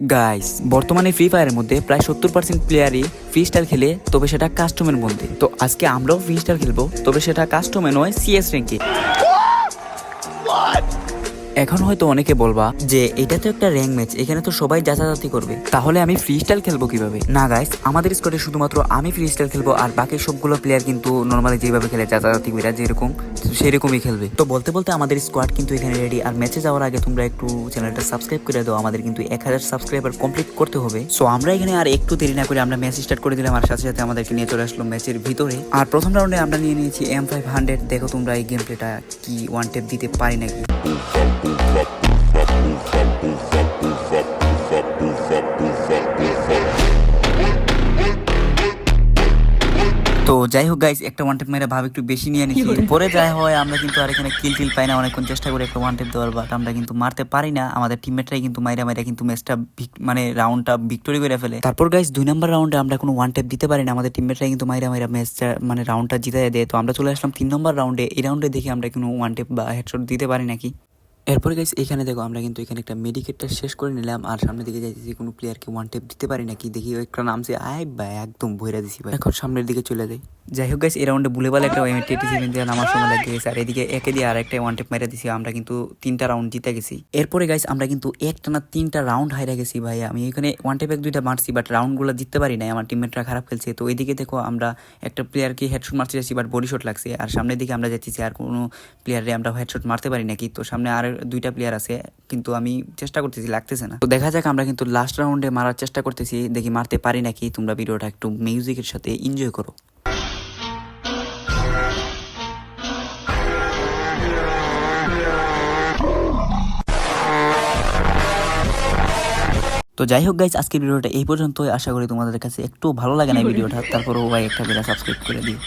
Guys, বর্তমানে free ফায়ারের মধ্যে প্রায় 70% প্লেয়ারই ফ্রি স্টাইল খেলে, তবে সেটা কাস্টমের মধ্যে। তো আজকে আমরাও ফ্রি স্টাইল খেলবো, তবে সেটা কাস্টমে নয়, সিএস র্যাঙ্কে। এখন হয়তো অনেকে বলবা যে এটা তো একটা র্যাঙ্ক ম্যাচ, এখানে তো সবাই যাচাযাচি করবে, তাহলে আমি ফ্রি স্টাইল খেলবো কিভাবে? না গাইস, আমাদের স্কোয়াডে শুধুমাত্র আমি ফ্রি স্টাইল খেলবো, আর বাকি সবগুলো প্লেয়ার কিন্তু নর্মালি যেভাবে খেলে যাচাযাচি করে যেরকম সেরকমই খেলবে। তো বলতে বলতে আমাদের স্কোয়াড কিন্তু এখানে রেডি। আর ম্যাচে যাওয়ার আগে তোমরা একটু চ্যানেলটা সাবস্ক্রাইব করে দাও, আমাদের কিন্তু 1000 সাবস্ক্রাইবার কমপ্লিট করতে হবে। সো আমরা এখানে আর একটু দেরি না করে আমরা ম্যাচ স্টার্ট করে দিলাম, আর সাথে সাথে আমাদেরকে নিয়ে চলে আসলো ম্যাচের ভিতরে। আর প্রথম রাউন্ডে আমরা নিয়ে নিয়েছি M500। দেখো তোমরা এই গেম প্লেটা কি ওয়ান টেপ দিতে পারি নাকি। তো যাই হোক গাইস, একটা ওয়ান টেপ মেরে ভাব একটু বেশি নিয়ে নিচ্ছি, পরে যাই হয় আমরা কিন্তু আর এখানে কিল টিল পাই না। অনেকক্ষণ চেষ্টা করে একটা ওয়ান টেপ দেওয়ার, বাট আমরা কিন্তু মারতে পারি না। আমাদের টিমমেটরাই কিন্তু মাইরা মাইরা কিন্তু ম্যাচটা মানে রাউন্ডটা ভিক্টোরি করে ফেলে। তারপর গাইস 2 নম্বর রাউন্ডে আমরা কোনো ওয়ান টেপ দিতে পারি না, আমাদের টিমমেটরাই কিন্তু মাইরা মাইরা ম্যাচটা মানে রাউন্ডটা জিতাই দেয়। তো আমরা চলে আসলাম 3 নম্বর রাউন্ডে। এই রাউন্ডে দেখি আমরা কোনো ওয়ান টেপ বা হেডশট দিতে পারি নাকি। এরপরে গাইস এখানে দেখো আমরা কিন্তু এখানে একটা মেডিকেটটা শেষ করে নিলাম, আর সামনের দিকে যাইতেছি কোনো প্লেয়ারকে ওয়ান টেপ দিতে পারি নাকি। দেখি একটা নামছে আয় ভাই, একদম ভইরা দিছি ভাই। এখন সামনের দিকে চলে যাই। যাই হোক গাইস, এই রাউন্ডে ভুলে বলে একটা M87 দিয়ে নামার সময় লাগে গেছে, আর এদিকে একে দিয়ে আর একটা ওয়ান টেপ মেরে দিছি। আমরা কিন্তু 3টা রাউন্ড জিতে গেছি। এরপরে গাইস আমরা কিন্তু একটানা 3টা রাউন্ড হাইরা গেছি ভাই। আমি এখানে ওয়ান টেপ 1-2টা মারছি, বাট রাউন্ডগুলো জিততে পারি নাই, আমার টিমমেটরা খারাপ খেলছে। তো এইদিকে দেখো আমরা একটা প্লেয়ারকে হেডশট মারতে যাচ্ছি, বাট বডি শট লাগছে। আর সামনের দিকে আমরা যাচ্ছি আর কোনো প্লেয়ারে আমরা হেডশট মারতে পারি নাকি। তো সামনে আর 2টা প্লেয়ার আছে, কিন্তু আমি চেষ্টা করতেছি, লাগতেছে না। তো দেখা যাক, আমরা কিন্তু লাস্ট রাউন্ডে মারার চেষ্টা করতেছি, দেখি মারতে পারি নাকি। তোমরা ভিডিওটা একটু মিউজিকের সাথে এনজয় করো। তো যাই হোক গাইজ, আজকের ভিডিওটা এই পর্যন্তই। আশা করি তোমাদের কাছে একটু ভালো লাগে না ভিডিওটা, তারপরও ভাই একটা সাবস্ক্রাইব করে দিই।